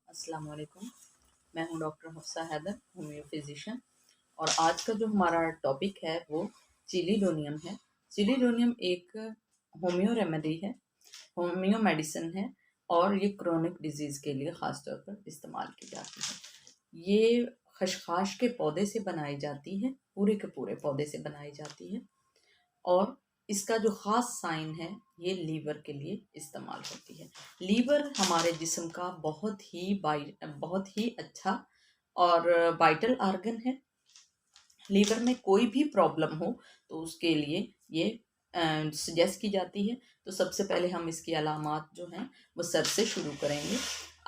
अस्सलाम वालेकुम। मैं हूं doctor Hafsa Haider, homeo physician. और आज का जो हमारा टॉपिक है वो चिलीडोनियम है। चिलीडोनियम एक होम्यो रेमेडी है, होम्यो मेडिसिन है और ये क्रोनिक डिजीज़ के लिए ख़ास तौर पर इस्तेमाल की जाती है। ये खशखाश के पौधे से बनाई जाती है, पूरे के पूरे पौधे से बनाई जाती है। और इसका जो ख़ास साइन है, ये लीवर के लिए इस्तेमाल होती है। लीवर हमारे जिस्म का बहुत ही अच्छा और वाइटल ऑर्गन है। लीवर में कोई भी प्रॉब्लम हो तो उसके लिए ये सजेस्ट की जाती है। तो सबसे पहले हम इसकी अलामात जो हैं वो सर से शुरू करेंगे।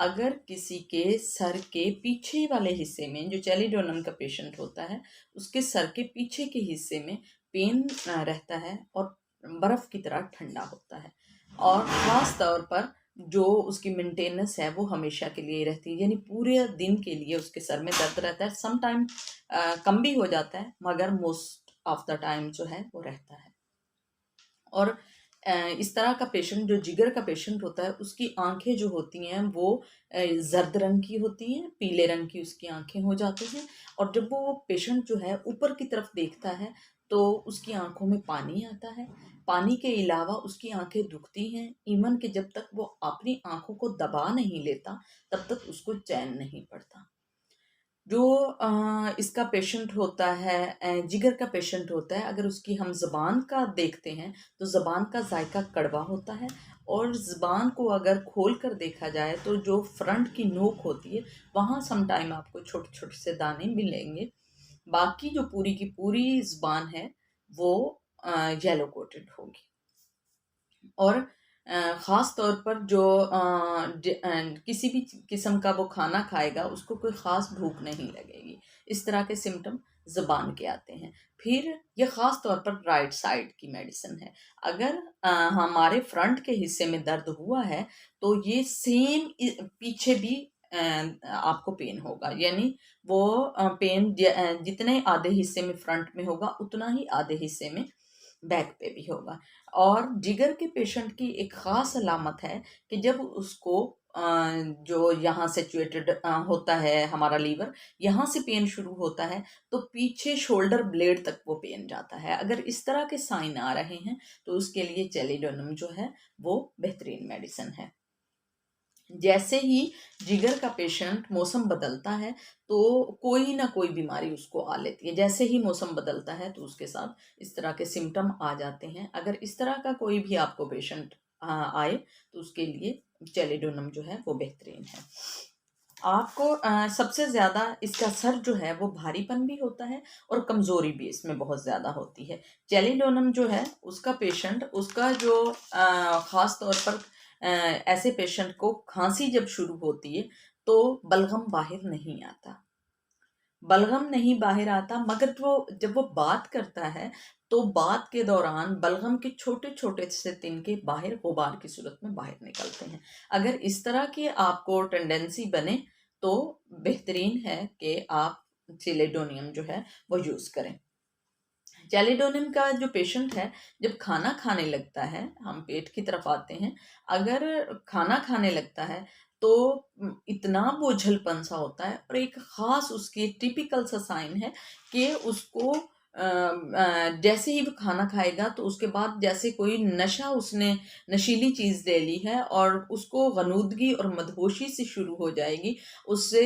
अगर किसी के सर के पीछे वाले हिस्से में, जो चेलिडोनम का पेशेंट होता है, उसके सर के पीछे के हिस्से में पेन रहता है और बर्फ़ की तरह ठंडा होता है, और ख़ास तौर पर जो उसकी मेंटेनेंस है वो हमेशा के लिए रहती है, यानी पूरे दिन के लिए उसके सर में दर्द रहता है। सम टाइम कम भी हो जाता है, मगर मोस्ट ऑफ द टाइम जो है वो रहता है। और इस तरह का पेशेंट, जो जिगर का पेशेंट होता है, उसकी आंखें जो होती हैं वो जर्द रंग की होती हैं, पीले रंग की उसकी आंखें हो जाती हैं। और जब वो पेशेंट जो है ऊपर की तरफ देखता है तो उसकी आंखों में पानी आता है। पानी के अलावा उसकी आंखें दुखती हैं, इवन कि जब तक वो अपनी आंखों को दबा नहीं लेता तब तक उसको चैन नहीं पड़ता। जो इसका पेशेंट होता है, जिगर का पेशेंट होता है, अगर उसकी हम ज़ुबान का देखते हैं तो ज़ुबान का जायका कड़वा होता है। और ज़ुबान को अगर खोल कर देखा जाए तो जो फ्रंट की नोक होती है वहाँ सम टाइम आपको छोटे छोटे से दाने मिलेंगे। बाकी जो पूरी की पूरी ज़ुबान है वो येलो कोटेड होगी। और ख़ास तौर पर जो किसी भी किस्म का वो खाना खाएगा उसको कोई ख़ास भूख नहीं लगेगी। इस तरह के सिम्टम ज़ुबान के आते हैं। फिर ये ख़ास तौर पर राइट साइड की मेडिसिन है। अगर हमारे फ्रंट के हिस्से में दर्द हुआ है तो ये सेम पीछे भी आपको पेन होगा, यानी वो पेन जितने आधे हिस्से में फ्रंट में होगा उतना ही आधे हिस्से में बैक पे भी होगा। और जिगर के पेशेंट की एक ख़ास अलामत है कि जब उसको जो यहाँ सिचुएटेड होता है हमारा लीवर, यहाँ से पेन शुरू होता है तो पीछे शोल्डर ब्लेड तक वो पेन जाता है। अगर इस तरह के साइन आ रहे हैं तो उसके लिए चेलिडोनम जो है वो बेहतरीन मेडिसिन है। जैसे ही जिगर का पेशेंट मौसम बदलता है तो कोई ना कोई बीमारी उसको आ लेती है। जैसे ही मौसम बदलता है तो उसके साथ इस तरह के सिम्टम आ जाते हैं। अगर इस तरह का कोई भी आपको पेशेंट आए तो उसके लिए चेलिडोनम जो है वो बेहतरीन है। आपको सबसे ज़्यादा इसका सर जो है वो भारीपन भी होता है और कमज़ोरी भी इसमें बहुत ज़्यादा होती है। चेलिडोनम जो है उसका पेशेंट, उसका जो ख़ास तौर पर ऐसे पेशेंट को खांसी जब शुरू होती है तो बलगम बाहर नहीं आता। बलगम नहीं बाहर आता, मगर वो जब वो बात करता है तो बात के दौरान बलगम के छोटे छोटे से तिनके बाहर गुबार की सूरत में बाहर निकलते हैं। अगर इस तरह की आपको टेंडेंसी बने तो बेहतरीन है कि आप चिलेडोनियम जो है वो यूज़ करें। चैलिडोनियम का जो पेशेंट है, जब खाना खाने लगता है, हम पेट की तरफ आते हैं, अगर खाना खाने लगता है तो इतना बोझलपन सा होता है और एक ख़ास उसकी टिपिकल सा साइन है कि उसको जैसे ही वो खाना खाएगा तो उसके बाद जैसे कोई नशा, उसने नशीली चीज़ ले ली है और उसको गनूदगी और मदहोशी से शुरू हो जाएगी। उससे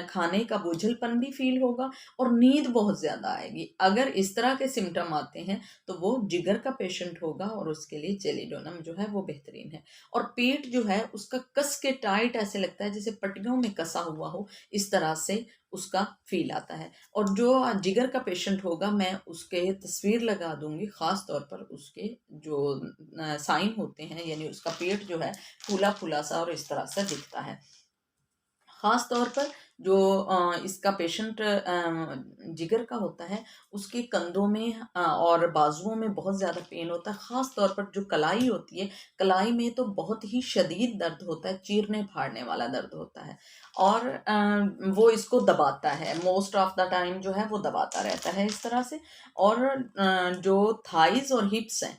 खाने का बोझलपन भी फ़ील होगा और नींद बहुत ज़्यादा आएगी। अगर इस तरह के सिम्पटम आते हैं तो वो जिगर का पेशेंट होगा और उसके लिए चेलिडोनम जो है वो बेहतरीन है। और पेट जो है उसका कस के टाइट ऐसे लगता है जैसे पट्टियों में कसा हुआ हो, इस तरह से उसका फ़ील आता है। और जो जिगर का पेशेंट होगा मैं उसके तस्वीर लगा दूँगी, ख़ास तौर पर उसके जो साइन होते हैं, यानी उसका पेट जो है फूला-फूला सा और इस तरह से दिखता है। ख़ास तौर पर जो इसका पेशेंट जिगर का होता है, उसके कंधों में और बाजुओं में बहुत ज़्यादा पेन होता है। ख़ास तौर पर जो कलाई होती है, कलाई में तो बहुत ही शदीद दर्द होता है, चीरने-फाड़ने वाला दर्द होता है। और वो इसको दबाता है, मोस्ट ऑफ द टाइम जो है वो दबाता रहता है इस तरह से। और जो थाइज़ और हिप्स हैं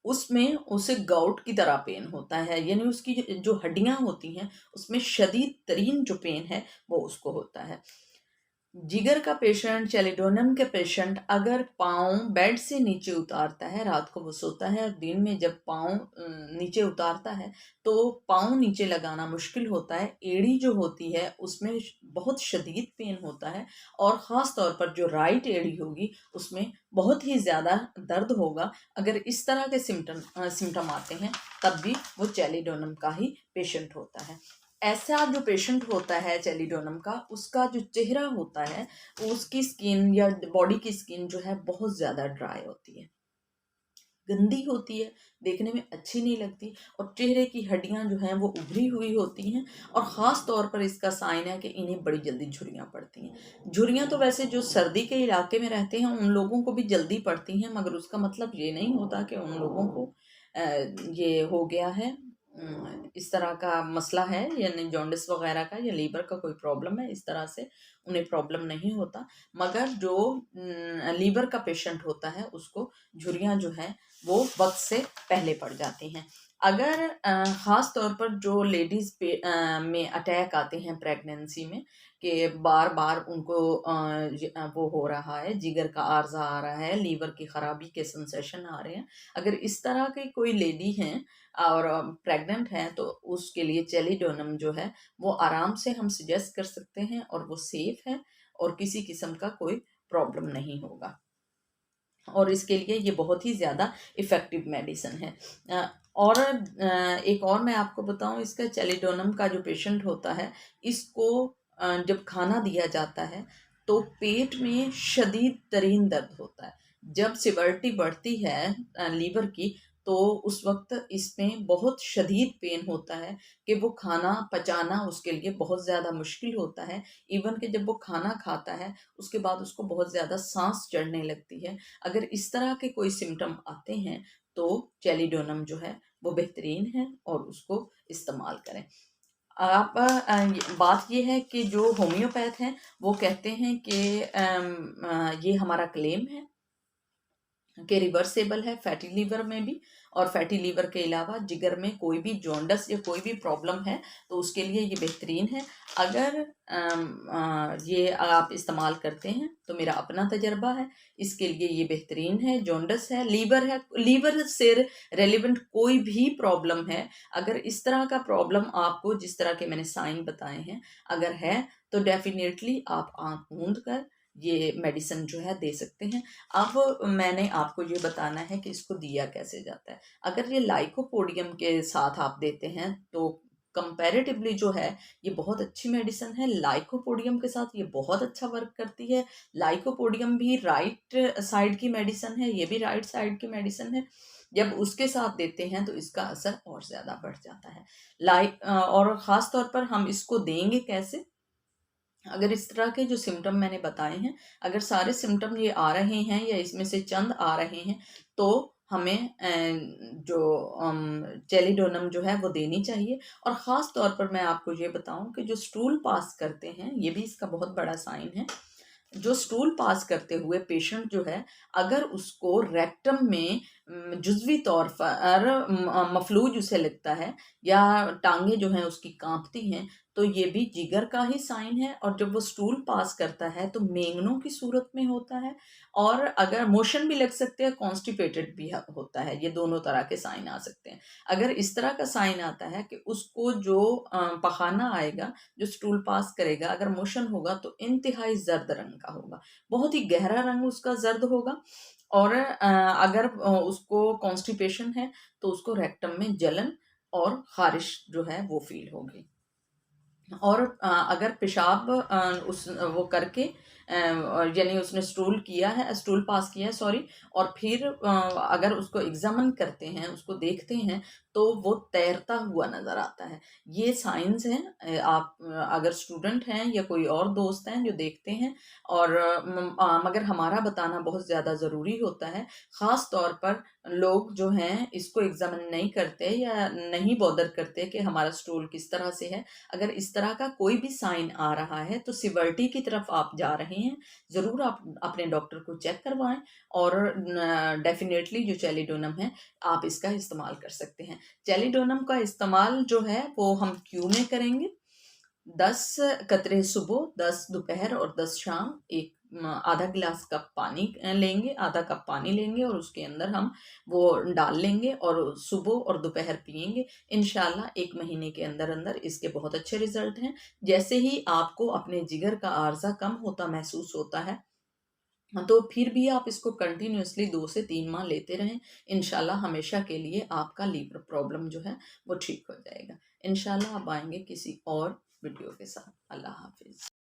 उसमें उसे गाउट की तरह पेन होता है, यानी उसकी जो हड्डियां होती हैं उसमें शदीद तरीन जो पेन है वो उसको होता है। जिगर का पेशेंट, चेलिडोनियम के पेशेंट अगर पाँव बेड से नीचे उतारता है, रात को वो सोता है और दिन में जब पाँव नीचे उतारता है तो पाँव नीचे लगाना मुश्किल होता है, एड़ी जो होती है उसमें बहुत शदीद पेन होता है, और ख़ास तौर पर जो राइट एड़ी होगी उसमें बहुत ही ज़्यादा दर्द होगा। अगर इस तरह के सिम्टम आते हैं तब भी वो चेलिडोनियम का ही पेशेंट होता है। ऐसा जो पेशेंट होता है चेलिडोनम का, उसका जो चेहरा होता है, उसकी स्किन या बॉडी की स्किन जो है बहुत ज़्यादा ड्राई होती है, गंदी होती है, देखने में अच्छी नहीं लगती, और चेहरे की हड्डियां जो हैं वो उभरी हुई होती हैं। और ख़ास तौर पर इसका साइन है कि इन्हें बड़ी जल्दी झुर्रियाँ पड़ती हैं। झुर्रियाँ तो वैसे जो सर्दी के इलाके में रहते हैं उन लोगों को भी जल्दी पड़ती हैं, मगर उसका मतलब ये नहीं होता कि उन लोगों को ये हो गया है, इस तरह का मसला है, यानी जॉन्डिस वगैरह का या लीवर का कोई प्रॉब्लम है, इस तरह से उन्हें प्रॉब्लम नहीं होता। मगर जो लीवर का पेशेंट होता है उसको झुर्रियाँ जो हैं वो वक्त से पहले पड़ जाती हैं। अगर ख़ास तौर पर जो लेडीज़ में अटैक आते हैं प्रेगनेंसी में, कि बार बार उनको वो हो रहा है, जिगर का आर्जा आ रहा है, लीवर की ख़राबी के सेंसेशन आ रहे हैं, अगर इस तरह की कोई लेडी हैं और प्रेग्नेंट हैं तो उसके लिए चेलिडोनम जो है वो आराम से हम सजेस्ट कर सकते हैं, और वो सेफ़ है और किसी किस्म का कोई प्रॉब्लम नहीं होगा, और इसके लिए ये बहुत ही ज़्यादा इफ़ेक्टिव मेडिसिन है। और एक और मैं आपको बताऊँ, इसका चेलिडोनम का जो पेशेंट होता है, इसको जब खाना दिया जाता है तो पेट में शदीद तरीन दर्द होता है। जब सिवियरिटी बढ़ती है लीवर की, तो उस वक्त इसमें बहुत शदीद पेन होता है कि वो खाना पचाना उसके लिए बहुत ज़्यादा मुश्किल होता है। इवन कि जब वो खाना खाता है उसके बाद उसको बहुत ज़्यादा सांस चढ़ने लगती है। अगर इस तरह के कोई सिम्टम आते हैं तो चेलिडोनम जो है वो बेहतरीन है, और उसको इस्तेमाल करें। आप बात ये है कि जो होम्योपैथ हैं वो कहते हैं कि ये हमारा क्लेम है कि रिवर्सेबल है फैटी लीवर में भी, और फैटी लीवर के अलावा जिगर में कोई भी जॉन्डस या कोई भी प्रॉब्लम है तो उसके लिए ये बेहतरीन है। अगर ये आप इस्तेमाल करते हैं तो मेरा अपना तजर्बा है, इसके लिए ये बेहतरीन है। जॉन्डस है, लीवर से रेलिवेंट कोई भी प्रॉब्लम है, अगर इस तरह का प्रॉब्लम आपको जिस तरह के मैंने साइन बताए हैं अगर है, तो डेफिनेटली आप आँख मूंद कर ये मेडिसिन जो है दे सकते हैं। अब मैंने आपको ये बताना है कि इसको दिया कैसे जाता है। अगर ये लाइकोपोडियम के साथ आप देते हैं तो कंपैरेटिवली जो है ये बहुत अच्छी मेडिसिन है। लाइकोपोडियम के साथ ये बहुत अच्छा वर्क करती है। लाइकोपोडियम भी राइट साइड की मेडिसिन है, ये भी राइट साइड की मेडिसिन है। जब उसके साथ देते हैं तो इसका असर और ज़्यादा बढ़ जाता है। और ख़ास तौर पर हम इसको देंगे कैसे? अगर इस तरह के जो सिम्टम मैंने बताए हैं, अगर सारे सिम्टम ये आ रहे हैं या इसमें से चंद आ रहे हैं, तो हमें जो चेलिडोनम जो है वो देनी चाहिए। और ख़ास तौर पर मैं आपको ये बताऊं कि जो स्टूल पास करते हैं, ये भी इसका बहुत बड़ा साइन है। जो स्टूल पास करते हुए पेशेंट जो है, अगर उसको रेक्टम में जुज़वी तौर पर मफलूज उसे लगता है, या टांगे जो हैं उसकी कांपती हैं, तो ये भी जिगर का ही साइन है। और जब वो स्टूल पास करता है तो मेंगनों की सूरत में होता है, और अगर मोशन भी लग सकते हैं, कॉन्स्टिपेटेड भी होता है, ये दोनों तरह के साइन आ सकते हैं। अगर इस तरह का साइन आता है कि उसको जो पखाना आएगा, जो स्टूल पास करेगा, अगर मोशन होगा तो इंतहाई जर्द रंग का होगा, बहुत ही गहरा रंग उसका जर्द होगा। और अगर उसको कॉन्स्टिपेशन है तो उसको रेक्टम में जलन और खारिश जो है वो फील होगी। और अगर पेशाब उस वो करके यानी उसने स्टूल पास किया है, सॉरी, और फिर अगर उसको एग्जामिन करते हैं, उसको देखते हैं, तो वो तैरता हुआ नज़र आता है। ये साइंस हैं। आप अगर स्टूडेंट हैं या कोई और दोस्त हैं जो देखते हैं और मगर हमारा बताना बहुत ज़्यादा ज़रूरी होता है। ख़ास तौर पर लोग जो हैं इसको एग्ज़ामिन नहीं करते या नहीं बॉदर करते कि हमारा स्टूल किस तरह से है। अगर इस तरह का कोई भी साइन आ रहा है तो सिवियरिटी की तरफ आप जा रहे हैं, ज़रूर आप अपने डॉक्टर को चेक करवाएँ और डेफ़िनेटली जो चेलिडोनम है, आप इसका इस्तेमाल कर सकते हैं। चेलिडोनम का इस्तेमाल जो है वो हम क्यू में करेंगे। 10 कतरे सुबह, 10 दोपहर और 10 शाम, एक आधा गिलास कप पानी लेंगे, आधा कप पानी लेंगे और उसके अंदर हम वो डाल लेंगे और सुबह और दोपहर पिएंगे। इंशाल्लाह 1 महीने के अंदर अंदर इसके बहुत अच्छे रिजल्ट हैं। जैसे ही आपको अपने जिगर का आर्जा कम होता महसूस होता है, तो फिर भी आप इसको कंटिन्यूअसली 2 से 3 माह लेते रहें। इंशाल्लाह हमेशा के लिए आपका लीवर प्रॉब्लम जो है वो ठीक हो जाएगा। इंशाल्लाह आप आएंगे किसी और वीडियो के साथ। अल्लाह हाफिज़।